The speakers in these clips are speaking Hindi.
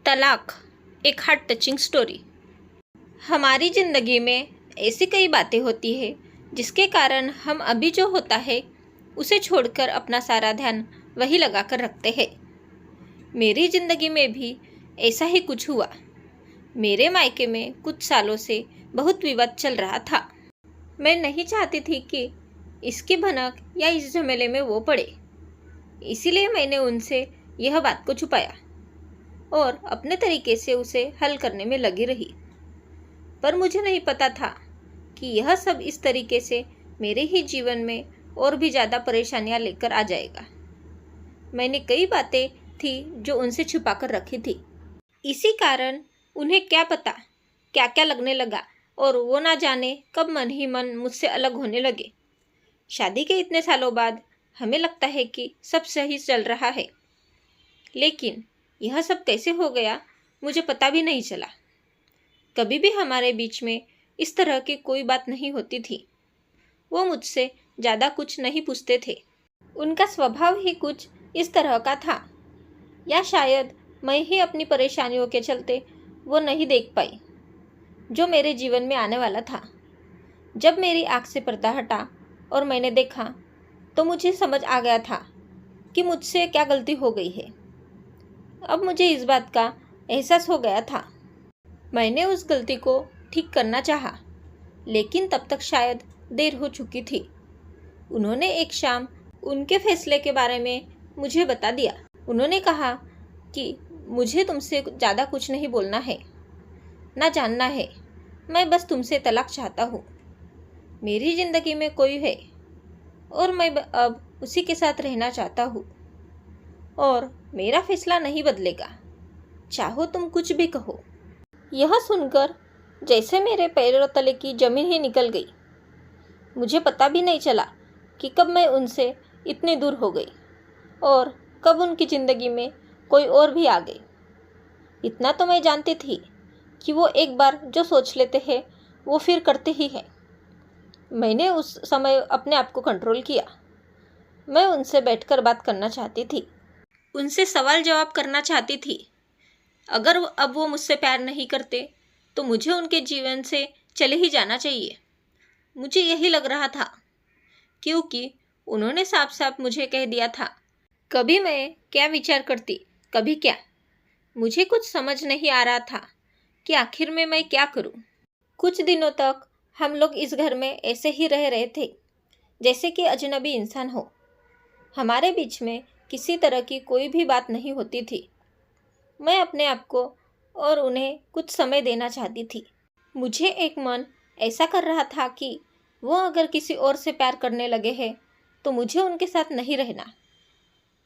तलाक एक हार्ट टचिंग स्टोरी। हमारी ज़िंदगी में ऐसी कई बातें होती है जिसके कारण हम अभी जो होता है उसे छोड़कर अपना सारा ध्यान वही लगा कर रखते हैं। मेरी ज़िंदगी में भी ऐसा ही कुछ हुआ। मेरे मायके में कुछ सालों से बहुत विवाद चल रहा था। मैं नहीं चाहती थी कि इसकी भनक या इस झमेले में वो पड़े, इसीलिए मैंने उनसे यह बात को छुपाया और अपने तरीके से उसे हल करने में लगी रही। पर मुझे नहीं पता था कि यह सब इस तरीके से मेरे ही जीवन में और भी ज़्यादा परेशानियां लेकर आ जाएगा। मैंने कई बातें थी जो उनसे छुपा कर रखी थी। इसी कारण उन्हें क्या पता क्या क्या लगने लगा और वो ना जाने कब मन ही मन मुझसे अलग होने लगे। शादी के इतने सालों बाद हमें लगता है कि सब सही चल रहा है, लेकिन यह सब कैसे हो गया मुझे पता भी नहीं चला। कभी भी हमारे बीच में इस तरह की कोई बात नहीं होती थी। वो मुझसे ज़्यादा कुछ नहीं पूछते थे। उनका स्वभाव ही कुछ इस तरह का था, या शायद मैं ही अपनी परेशानियों के चलते वो नहीं देख पाई जो मेरे जीवन में आने वाला था। जब मेरी आँख से पर्दा हटा और मैंने देखा तो मुझे समझ आ गया था कि मुझसे क्या गलती हो गई है। अब मुझे इस बात का एहसास हो गया था। मैंने उस गलती को ठीक करना चाहा, लेकिन तब तक शायद देर हो चुकी थी। उन्होंने एक शाम उनके फैसले के बारे में मुझे बता दिया। उन्होंने कहा कि मुझे तुमसे ज़्यादा कुछ नहीं बोलना है, ना जानना है। मैं बस तुमसे तलाक चाहता हूँ। मेरी ज़िंदगी में कोई है और मैं अब उसी के साथ रहना चाहता हूँ, और मेरा फैसला नहीं बदलेगा, चाहो तुम कुछ भी कहो। यह सुनकर जैसे मेरे पैरों तले की ज़मीन ही निकल गई। मुझे पता भी नहीं चला कि कब मैं उनसे इतनी दूर हो गई और कब उनकी ज़िंदगी में कोई और भी आ गई। इतना तो मैं जानती थी कि वो एक बार जो सोच लेते हैं वो फिर करते ही हैं। मैंने उस समय अपने आप को कंट्रोल किया। मैं उनसे बैठकर बात करना चाहती थी, उनसे सवाल जवाब करना चाहती थी। अगर अब वो मुझसे प्यार नहीं करते तो मुझे उनके जीवन से चले ही जाना चाहिए। मुझे यही लग रहा था, क्योंकि उन्होंने साफ साफ मुझे कह दिया था। कभी मैं क्या विचार करती, कभी क्या। मुझे कुछ समझ नहीं आ रहा था कि आखिर में मैं क्या करूं। कुछ दिनों तक हम लोग इस घर में ऐसे ही रह रहे थे जैसे कि अजनबी इंसान हो। हमारे बीच में किसी तरह की कोई भी बात नहीं होती थी। मैं अपने आप को और उन्हें कुछ समय देना चाहती थी। मुझे एक मन ऐसा कर रहा था कि वो अगर किसी और से प्यार करने लगे हैं तो मुझे उनके साथ नहीं रहना।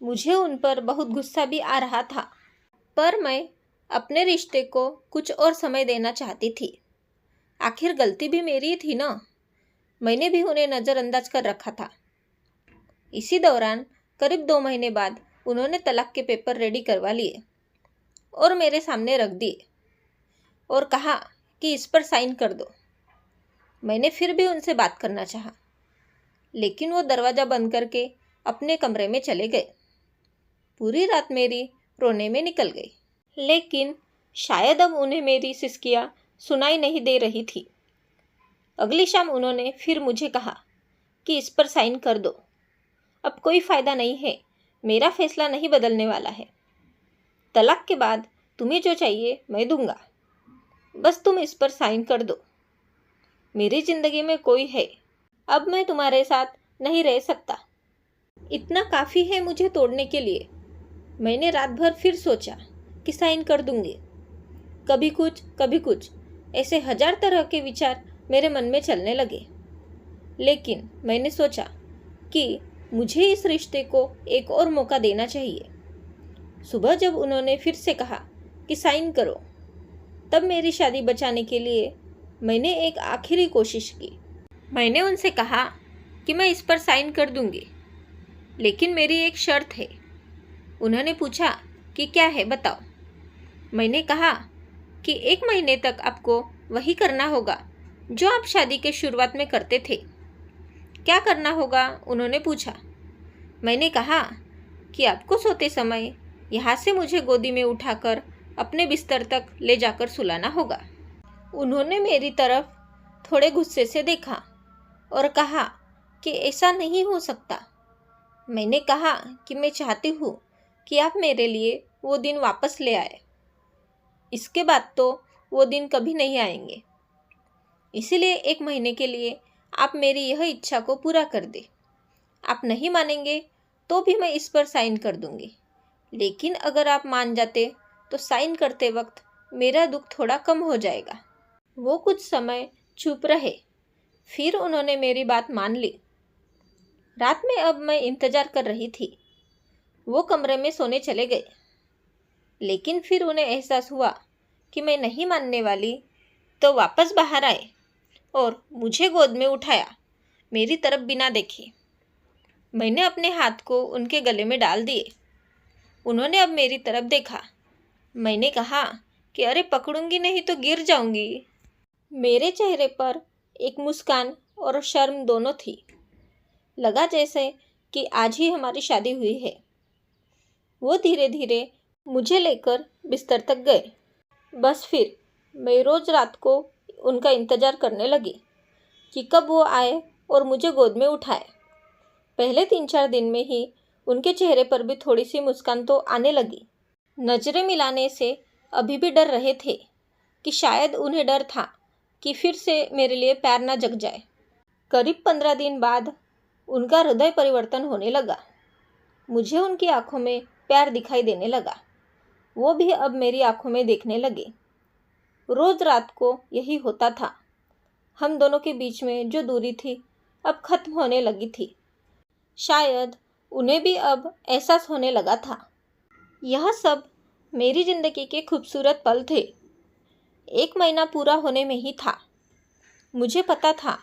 मुझे उन पर बहुत गुस्सा भी आ रहा था, पर मैं अपने रिश्ते को कुछ और समय देना चाहती थी। आखिर गलती भी मेरी ही थी ना। मैंने भी उन्हें नज़रअंदाज कर रखा था। इसी दौरान करीब 2 महीने बाद उन्होंने तलाक के पेपर रेडी करवा लिए और मेरे सामने रख दिए और कहा कि इस पर साइन कर दो। मैंने फिर भी उनसे बात करना चाहा, लेकिन वो दरवाज़ा बंद करके अपने कमरे में चले गए। पूरी रात मेरी रोने में निकल गई, लेकिन शायद अब उन्हें मेरी सिसकियाँ सुनाई नहीं दे रही थी। अगली शाम उन्होंने फिर मुझे कहा कि इस पर साइन कर दो। अब कोई फ़ायदा नहीं है, मेरा फैसला नहीं बदलने वाला है। तलाक के बाद तुम्हें जो चाहिए मैं दूंगा, बस तुम इस पर साइन कर दो। मेरी ज़िंदगी में कोई है, अब मैं तुम्हारे साथ नहीं रह सकता। इतना काफ़ी है मुझे तोड़ने के लिए। मैंने रात भर फिर सोचा कि साइन कर दूंगी। कभी कुछ ऐसे 1000 तरह के विचार मेरे मन में चलने लगे, लेकिन मैंने सोचा कि मुझे इस रिश्ते को एक और मौका देना चाहिए। सुबह जब उन्होंने फिर से कहा कि साइन करो, तब मेरी शादी बचाने के लिए मैंने एक आखिरी कोशिश की। मैंने उनसे कहा कि मैं इस पर साइन कर दूंगी, लेकिन मेरी एक शर्त है। उन्होंने पूछा कि क्या है, बताओ। मैंने कहा कि 1 महीने तक आपको वही करना होगा जो आप शादी के शुरुआत में करते थे। क्या करना होगा, उन्होंने पूछा। मैंने कहा कि आपको सोते समय यहाँ से मुझे गोदी में उठाकर अपने बिस्तर तक ले जाकर सुलाना होगा। उन्होंने मेरी तरफ थोड़े गुस्से से देखा और कहा कि ऐसा नहीं हो सकता। मैंने कहा कि मैं चाहती हूँ कि आप मेरे लिए वो दिन वापस ले आए। इसके बाद तो वो दिन कभी नहीं आएंगे। इसीलिए 1 महीने के लिए आप मेरी यह इच्छा को पूरा कर दे। आप नहीं मानेंगे तो भी मैं इस पर साइन कर दूंगी, लेकिन अगर आप मान जाते तो साइन करते वक्त मेरा दुख थोड़ा कम हो जाएगा। वो कुछ समय चुप रहे, फिर उन्होंने मेरी बात मान ली। रात में अब मैं इंतज़ार कर रही थी। वो कमरे में सोने चले गए, लेकिन फिर उन्हें एहसास हुआ कि मैं नहीं मानने वाली, तो वापस बाहर आए और मुझे गोद में उठाया, मेरी तरफ बिना देखे। मैंने अपने हाथ को उनके गले में डाल दिए। उन्होंने अब मेरी तरफ देखा। मैंने कहा कि अरे पकड़ूंगी नहीं तो गिर जाऊंगी। मेरे चेहरे पर एक मुस्कान और शर्म दोनों थी। लगा जैसे कि आज ही हमारी शादी हुई है। वो धीरे धीरे मुझे लेकर बिस्तर तक गए। बस फिर मैं रोज़ रात को उनका इंतज़ार करने लगी कि कब वो आए और मुझे गोद में उठाए। पहले 3-4 दिन में ही उनके चेहरे पर भी थोड़ी सी मुस्कान तो आने लगी। नज़रें मिलाने से अभी भी डर रहे थे कि शायद उन्हें डर था कि फिर से मेरे लिए प्यार ना जग जाए। करीब 15 दिन बाद उनका हृदय परिवर्तन होने लगा। मुझे उनकी आंखों में प्यार दिखाई देने लगा। वो भी अब मेरी आंखों में देखने लगे। रोज़ रात को यही होता था। हम दोनों के बीच में जो दूरी थी अब खत्म होने लगी थी। शायद उन्हें भी अब एहसास होने लगा था। यह सब मेरी ज़िंदगी के खूबसूरत पल थे। 1 महीना पूरा होने में ही था। मुझे पता था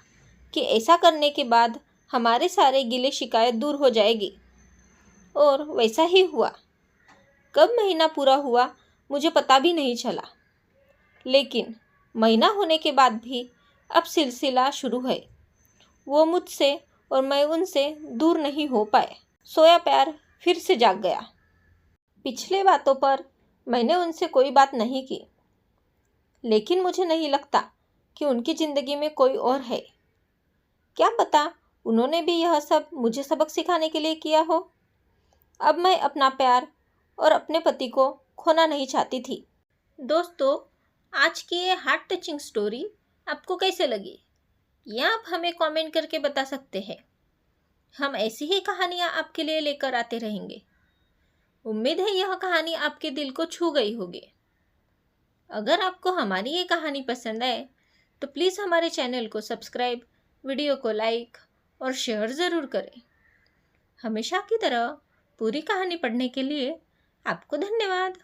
कि ऐसा करने के बाद हमारे सारे गिले शिकायत दूर हो जाएगी, और वैसा ही हुआ। कब महीना पूरा हुआ मुझे पता भी नहीं चला, लेकिन महीना होने के बाद भी अब सिलसिला शुरू है। वो मुझसे और मैं उनसे दूर नहीं हो पाए। सोया प्यार फिर से जाग गया। पिछले बातों पर मैंने उनसे कोई बात नहीं की, लेकिन मुझे नहीं लगता कि उनकी ज़िंदगी में कोई और है। क्या पता उन्होंने भी यह सब मुझे सबक सिखाने के लिए किया हो। अब मैं अपना प्यार और अपने पति को खोना नहीं चाहती थी। दोस्तों, आज की ये हार्ट टचिंग स्टोरी आपको कैसे लगी, यह आप हमें कमेंट करके बता सकते हैं। हम ऐसी ही कहानियाँ आपके लिए लेकर आते रहेंगे। उम्मीद है यह कहानी आपके दिल को छू गई होगी। अगर आपको हमारी ये कहानी पसंद आए तो प्लीज़ हमारे चैनल को सब्सक्राइब, वीडियो को लाइक और शेयर ज़रूर करें। हमेशा की तरह पूरी कहानी पढ़ने के लिए आपको धन्यवाद।